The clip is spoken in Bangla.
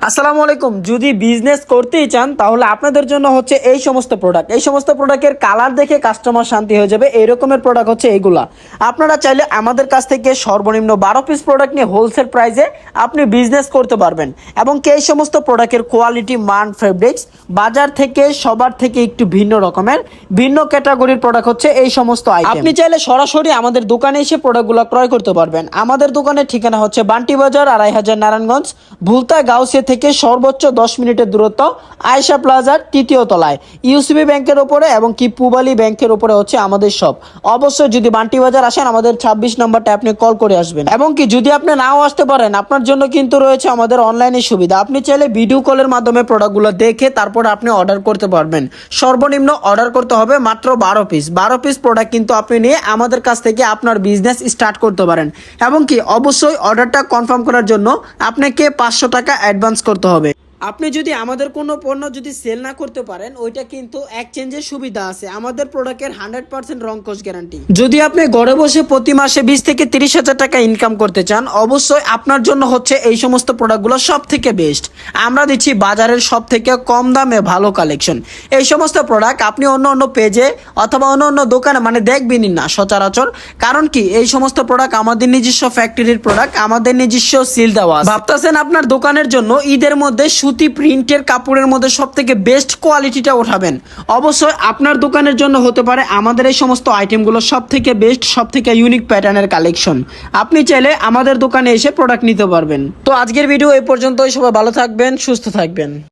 আসসালামু আলাইকুম। যদি বিজনেস করতেই চান তাহলে আপনাদের জন্য হচ্ছে এই সমস্ত প্রোডাক্টের কালার দেখে কাস্টমার শান্তি হয়ে যাবে। এই রকমের প্রোডাক্ট হচ্ছে এইগুলা। আপনারা চাইলে আমাদের কাছ থেকে সর্বনিম্ন 12 পিস প্রোডাক্ট নিয়ে হোলসেল প্রাইসে আপনি বিজনেস করতে পারবেন। এবং এই সমস্ত প্রোডাক্টের কোয়ালিটি, মান, ফেব্রিক্স বাজার থেকে সবার থেকে একটু ভিন্ন রকমের, ভিন্ন ক্যাটাগরির প্রোডাক্ট হচ্ছে এই সমস্ত আইটেম। আপনি চাইলে সরাসরি আমাদের দোকানে এসে প্রোডাক্টগুলো ক্রয় করতে পারবেন। আমাদের দোকানের ঠিকানা হচ্ছে বান্টি বাজার, 2500 নারায়ণগঞ্জ, ভুলতা গাউসিয়া থেকে সর্বোচ্চ 10 মিনিটের দূরত্ব, আয়েশা প্লাজার 3য় তলায়, ইউসিবি ব্যাংকের উপরে এবং কি পুবালি ব্যাংকের উপরে হচ্ছে আমাদের শপ। অবশ্যই যদি বান্টি বাজার আসেন আমাদের 26 নম্বরটা আপনি কল করে আসবেন। এবং কি যদি আপনি নাও আসতে পারেন আপনার জন্য কিন্তু রয়েছে আমাদের অনলাইনে সুবিধা। আপনি চাইলে ভিডিও কলের মাধ্যমে প্রোডাক্টগুলো দেখে তারপর আপনি অর্ডার করতে পারবেন। সর্বনিম্ন অর্ডার করতে হবে মাত্র 12 পিস প্রোডাক্ট কিন্তু আপনি নিয়ে আমাদের কাছ থেকে আপনার বিজনেস স্টার্ট করতে পারেন। এবং কি অবশ্যই অর্ডারটা কনফার্ম করার জন্য আপনাকে 500 টাকা অ্যাডভান্স করতে হবে। আপনি যদি আমাদের কোনো পণ্য যদি সেল না করতে পারেন ওইটা কিন্তু এক্সচেঞ্জের সুবিধা আছে। আমাদের প্রোডাক্টের 100% রংকশ গ্যারান্টি। যদি আপনি ঘরে বসে প্রতি মাসে 20 থেকে 30 হাজার টাকা ইনকাম করতে চান অবশ্যই আপনার জন্য হচ্ছে এই সমস্ত প্রোডাক্টগুলো সব থেকে বেস্ট। আমরা দিচ্ছি বাজারের সব থেকে কম দামে ভালো কালেকশন। এই সমস্ত প্রোডাক্ট আপনি অন্য পেজে অথবা অন্য দোকানে মানে দেখবেনই না সচরাচর। কারণ কি এই সমস্ত প্রোডাক্ট আমাদের নিজস্ব ফ্যাক্টরির প্রোডাক্ট, আমাদের নিজস্ব সিল দেওয়া। ভাবতেছেন আপনার দোকানের জন্য ঈদের মধ্যে সুতি প্রিন্টের কাপড়ের মধ্যে সব থেকে বেস্ট কোয়ালিটিটা উঠাবেন, অবশ্যই আপনার দোকানের জন্য হতে পারে আমাদের এই সমস্ত আইটেমগুলো সব থেকে বেস্ট, সব থেকে ইউনিক প্যাটার্নের কালেকশন। আপনি চাইলে আমাদের দোকানে এসে প্রোডাক্ট নিতে পারবেন। তো আজকের ভিডিও এই পর্যন্তই। সবাই ভালো থাকবেন, সুস্থ থাকবেন।